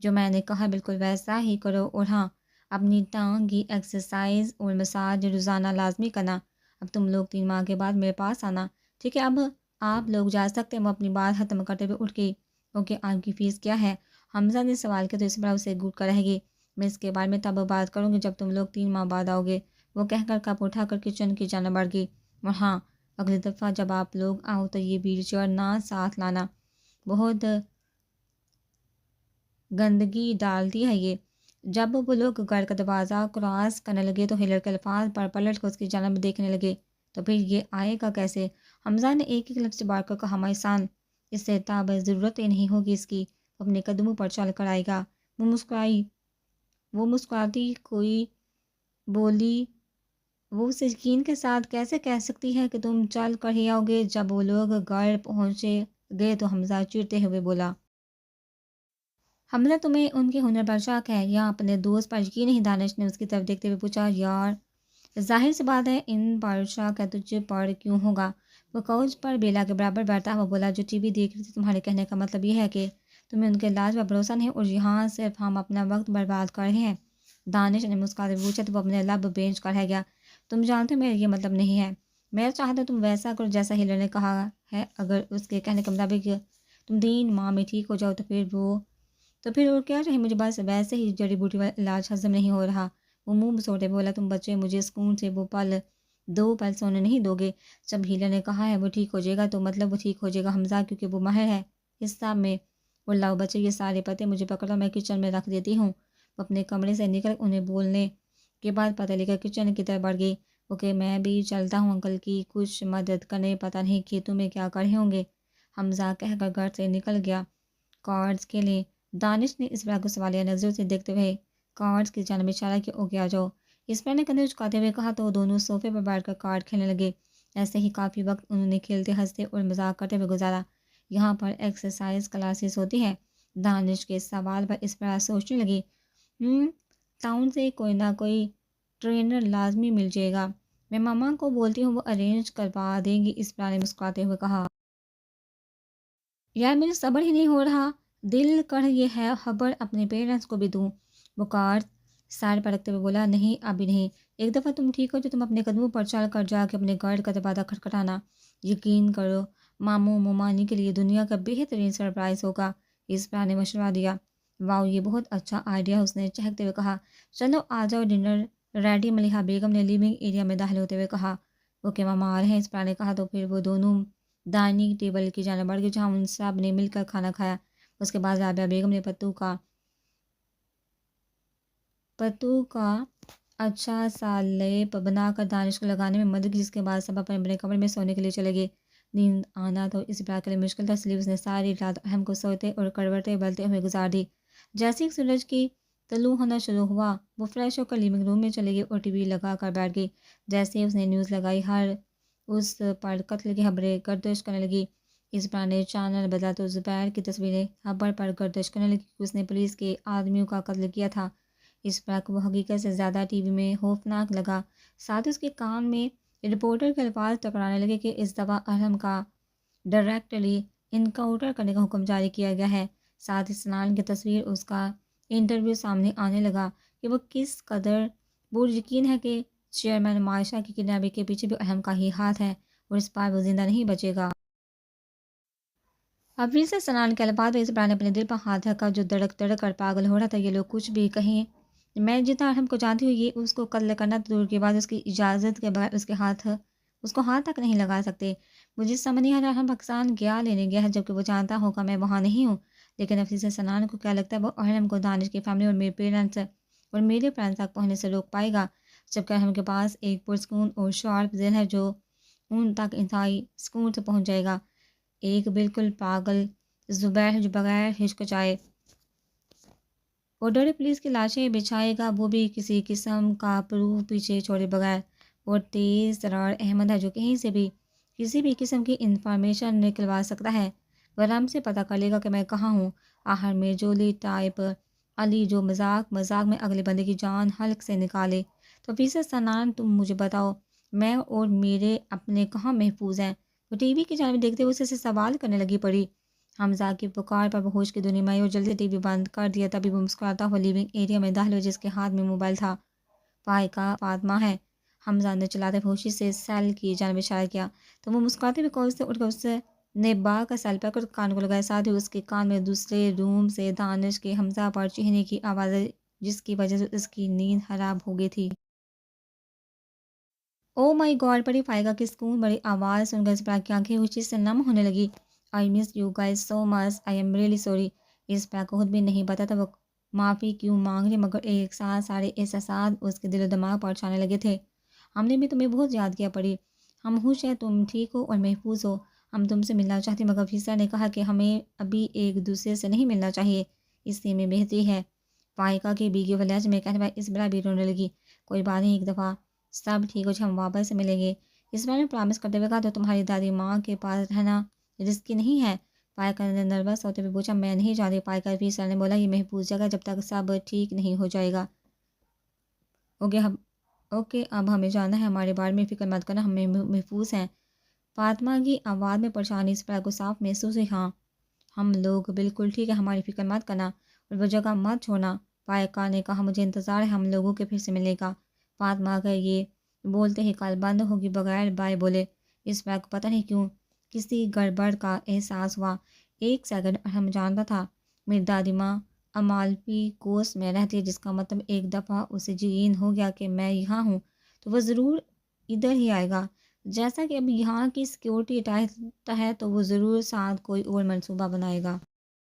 جو میں نے کہا بالکل ویسا ہی کرو، اور ہاں، اپنی ٹانگ کی ایکسرسائز اور مساج روزانہ لازمی کرنا۔ اب تم لوگ 3 ماہ کے بعد میرے پاس آنا، ٹھیک ہے؟ اب آپ لوگ جا سکتے ہیں۔ وہ اپنی بات ختم کرتے ہوئے اٹھ گئی۔ اوکے، آپ کی فیس کیا ہے؟ حمزہ نے سوال کیا تو اس پر اسے گھٹ کر رہ گئی۔ میں اس کے بارے میں تب بات کروں گی جب تم لوگ 3 ماہ بعد آؤ گے، وہ کہہ کر کپ اٹھا کر کچن کی جانب بڑھ گئی۔ اور ہاں، اگلی دفعہ جب آپ لوگ آؤ تو یہ ویل چیئر نہ ساتھ لانا، بہت گندگی ڈالتی ہے یہ۔ جب وہ لوگ گھر کا دروازہ کراس کرنے لگے تو ہلر کے الفاظ پر پلٹ کر اس کی جانب دیکھنے لگے۔ تو پھر یہ آئے گا کیسے؟ حمزہ نے ایک ایک لفظ بار کر کہا، مائسان، اس سے تاب ضرورت ہی نہیں ہوگی اس کی، وہ اپنے قدموں پر چل کر آئے گا۔ وہ مسکراتی کوئی بولی، وہ اس یقین کے ساتھ کیسے کہہ سکتی ہے کہ تم چل کر ہی آؤ گے؟ جب وہ لوگ گھر پہنچے گئے تو حمزہ چڑھتے ہوئے بولا، حمزہ تمہیں ان کے ہنر پر شک ہے یا اپنے دوست پر یقین نہیں؟ دانش نے اس کی طرف دیکھتے ہوئے پوچھا۔ یار، ظاہر سی بات ہے ان پر شک ہے، تجھ پر کیوں ہوگا؟ وہ کوچ پر بیلا کے برابر بیٹھا ہوا بولا، جو ٹی وی دیکھ رہی تھی۔ تمہارے کہنے کا مطلب یہ ہے کہ تمہیں ان کے علاج پر بھروسہ نہیں اور یہاں صرف ہم اپنا وقت برباد کر رہے ہیں؟ دانش نے مسکراتے ہوئے پوچھا تو وہ اپنے لب بینچ کر رہ گیا۔ تم جانتے ہو میرا یہ مطلب نہیں ہے، میں چاہتا تم ویسا کرو جیسا ہلر نے کہا ہے۔ اگر اس کے کہنے کے مطابق تم 3 ماہ میں ٹھیک ہو جاؤ تو پھر اور کیا چاہیے مجھے؟ بس ویسے ہی جڑی بوٹی والا علاج ہضم نہیں ہو رہا۔ وہ منہ بسوڑے بولا، تم بچے مجھے سکون سے وہ 2 پل سونے نہیں دو گے؟ جب ہیلر نے کہا ہے وہ ٹھیک ہو جائے گا تو مطلب وہ ٹھیک ہو جائے گا حمزہ، کیونکہ وہ ماہر ہے اس سب میں۔ اور لاؤ بچے، یہ سارے پتے مجھے پکڑو، میں کچن میں رکھ دیتی ہوں۔ وہ اپنے کمرے سے نکل انہیں بولنے کے بعد پتہ لے کر کچن کی طرف بڑھ گئی۔ اوکے، میں بھی چلتا ہوں انکل کی کچھ مدد کرنے، پتہ نہیں کھیتوں میں کیا کر رہے ہوں گے، حمزہ کہہ کر گھر سے نکل گیا۔ کارڈز کے لیے دانش نے اس بار کو سوالیہ نظروں سے دیکھتے ہوئے کارڈز کی جانب اشارہ کیا۔ اوکے آ جاؤ، اس پر نے کندھے جھکاتے ہوئے کہا تو دونوں صوفے پر بیٹھ کر کارڈ کھیلنے لگے۔ ایسے ہی کافی وقت انہوں نے کھیلتے ہنستے اور مذاق کرتے ہوئے گزارا۔ یہاں پر ایکسرسائز کلاسز ہوتی ہے؟ دانش کے سوال پر اس پر سوچنے لگی۔ ٹاؤن سے کوئی نہ کوئی ٹرینر لازمی مل جائے گا، میں ماما کو بولتی ہوں، وہ ارینج کروا دیں گی، اس پر نے مسکراتے ہوئے کہا۔ یار مجھے صبر ہی نہیں ہو رہا، دل کر یہ ہے خبر اپنے پیرنٹس کو بھی دوں۔ وہ کارڈ سائڈ پر رکھتے ہوئے بولا، نہیں ابھی نہیں، ایک دفعہ تم ٹھیک ہو جو تم اپنے قدموں پر چل کر جا کے اپنے گھر کا دروازہ کھٹکھٹانا، یقین کرو ماموں ممانی کے لیے دنیا کا بہترین سرپرائز ہوگا، اس پر نے مشورہ دیا۔ واؤ، یہ بہت اچھا آئیڈیا، اس نے چہکتے ہوئے کہا۔ چلو آ جاؤ، ڈنر ریڈی، ملیحہ بیگم نے لیونگ ایریا میں داخل ہوتے ہوئے کہا۔ اوکے ماما آ رہے ہیں، اس پر نے کہا تو پھر وہ دونوں ڈائننگ ٹیبل کی جانب بڑھ گئے جہاں ان سب نے مل کر کھانا کھایا۔ اس کے بعد رابعہ بیگم نے پتو کا اچھا سا لیپ بنا کر دانش کو لگانے میں مدد کی، جس کے بعد سب اپنے اپنے کمرے میں سونے کے لیے چلے گئے۔ نیند آنا تو اس بار کے لیے مشکل تھا، اس لیے اس نے ساری رات اہم کو سوتے اور کروٹیں بدلتے ہوئے گزار دی۔ جیسے ہی سورج کی طلوع ہونا شروع ہوا وہ فریش ہو کر لیونگ روم میں چلے گئی اور ٹی وی لگا کر بیٹھ گئی۔ جیسے ہی اس نے نیوز لگائی ہر اس پر قتل کی خبریں گردش کرنے لگی۔ اس بار نے چینل بدلا تو زبیر کی تصویریں خبر پر گردش کرنے لگی کہ اس نے پولیس کے آدمیوں کا قتل کیا تھا۔ اس پر وہ حقیقت سے زیادہ ٹی وی میں خوفناک لگا۔ ساتھ اس کے کان میں رپورٹر کے الفاظ ٹکرانے لگے کہ اس دفعہ ارحم کا ڈائریکٹلی انکاؤنٹر کرنے کا حکم جاری کیا گیا ہے۔ ساتھ ہی سنان کی تصویر اس کا انٹرویو سامنے آنے لگا کہ وہ کس قدر پر یقین ہے کہ چیئرمین معاشہ کی کڈنیپنگ کے پیچھے بھی ارحم کا ہی ہاتھ ہے اور اس بار وہ زندہ نہیں بچے گا۔ اب پھر سے سنان کے الفاظ پر اس بار نے اپنے دل پر ہاتھ رکھا جو دڑک دڑک کر پاگل ہو رہا تھا۔ یہ لوگ کچھ بھی کہیں، میں جتنا ارحم کو جانتی ہوں یہ اس کو قتل کرنا تو دور کی بات، اس کی اجازت کے بغیر اس کو ہاتھ تک نہیں لگا سکتے۔ مجھے سمجھ نہیں آ رہا ارحم پاکستان کیا لینے گیا ہے جبکہ وہ جانتا ہوگا میں وہاں نہیں ہوں۔ لیکن نفیسہ سنان کو کیا لگتا ہے وہ ارحم کو دانش کی فیملی اور میرے پیرنٹس اور میرے فرینڈس تک پہنچنے سے روک پائے گا، جبکہ ارحم کے پاس ایک پرسکون اور شارپ ذہن ہے جو ان تک انتہائی سکون سے پہنچ جائے گا۔ ایک بالکل پاگل زبیر ہے جو بغیر ہچکچائے اور ڈرے پولیس کی لاشیں بچھائے گا، وہ بھی کسی قسم کا پروف پیچھے چھوڑے بغیر، اور تیز ترار احمد ہے جو کہیں سے بھی کسی بھی قسم کی انفارمیشن نکلوا سکتا ہے، ورم سے پتہ کر لے گا کہ میں کہاں ہوں۔ آخر میں جولی ٹائپ علی جو مذاق مذاق میں اگلے بندے کی جان حلق سے نکالے، تو آفیسر سنان تم مجھے بتاؤ میں اور میرے اپنے کہاں محفوظ ہیں؟ وہ ٹی وی کی جانب دیکھتے ہوئے اسے سے سوال کرنے لگی پڑی۔ حمزہ کی پکار پر ہوش کی دنیا میں آئی اور جلدی ٹی وی بند کر دیا، تبھی وہ مسکراتا ہوا لیونگ ایریا میں داخل ہوا جس کے ہاتھ میں موبائل تھا۔ کا فاطمہ ہے، حمزہ نے چلاتے ہوشی سے سیل کی جانب اشارہ کیا، تو وہ مسکراتے ہوئے کال سے اٹھ کر اس نے با کا سیل پکڑ کان کو لگایا، ساتھ ہی اس کے کان میں دوسرے روم سے دانش کے حمزہ پر چیخنے کی آواز جس کی وجہ سے اس کی نیند خراب ہو گئی تھی۔ او مائی گاڈ! بڑی فائقہ کی سکون بڑی آواز سن کر اسپرا کی آنکھیں خوشی سے نم ہونے لگی۔ I miss you guys so much, I am really sorry. Aspra کو خود بھی نہیں پتا تھا وہ معافی کیوں مانگ رہی، مگر ایک ساتھ سارے احساسات اس کے دل و دماغ پر چھانے لگے تھے۔ ہم نے بھی تمہیں بہت یاد کیا پڑی، ہم خوش ہیں تم ٹھیک ہو اور محفوظ ہو، ہم تم سے ملنا چاہتے مگر آفیسر نے کہا کہ ہمیں ابھی ایک دوسرے سے نہیں ملنا چاہیے، اس سے میں بہتری ہے۔ فائقہ کے بیگے و لہجے میں کہنے پر اسبرا بھی رونے لگی۔ کوئی بات نہیں، ایک دفعہ سب ٹھیک ہو جائے ہم واپس سے ملیں گے، اسبرا نے پرامس کرتے ہوئے کہا، تو تمہاری دادی ماں کے پاس رہنا رسکی نہیں ہے؟ فائقہ نے نروس ہوتے ہوئے پوچھا۔ میں نہیں جانتی، فائقہ آفیسر نے بولا، یہ محفوظ جگہ جب تک سب ٹھیک نہیں ہو جائے گا۔ اوکے اب ہمیں جانا ہے، ہمارے بارے میں فکر مت کرنا، ہم محفوظ ہیں۔ فاطمہ کی آواز میں پریشانی اسپرا کو صاف محسوس ہوئی۔ ہاں ہم لوگ بالکل ٹھیک ہے، ہماری فکر مت کرنا اور وہ جگہ مت چھوڑنا، فائقہ نے کہا، مجھے انتظار ہے ہم لوگوں کے پھر سے ملنے کا۔ فاطمہ کا یہ بولتے ہی کال بند ہوگی بغیر بائے بولے۔ اسپرا کو پتہ نہیں کیوں کسی گڑبڑ کا احساس ہوا۔ ایک سیکنڈ اور ہم جانتا تھا میری دادی ماں امالپی کوسٹ میں رہتی ہے، جس کا مطلب ایک دفعہ اسے یقین ہو گیا کہ میں یہاں ہوں تو وہ ضرور ادھر ہی آئے گا۔ جیسا کہ اب یہاں کی سیکیورٹی ٹائٹ ہے تو وہ ضرور ساتھ کوئی اور منصوبہ بنائے گا۔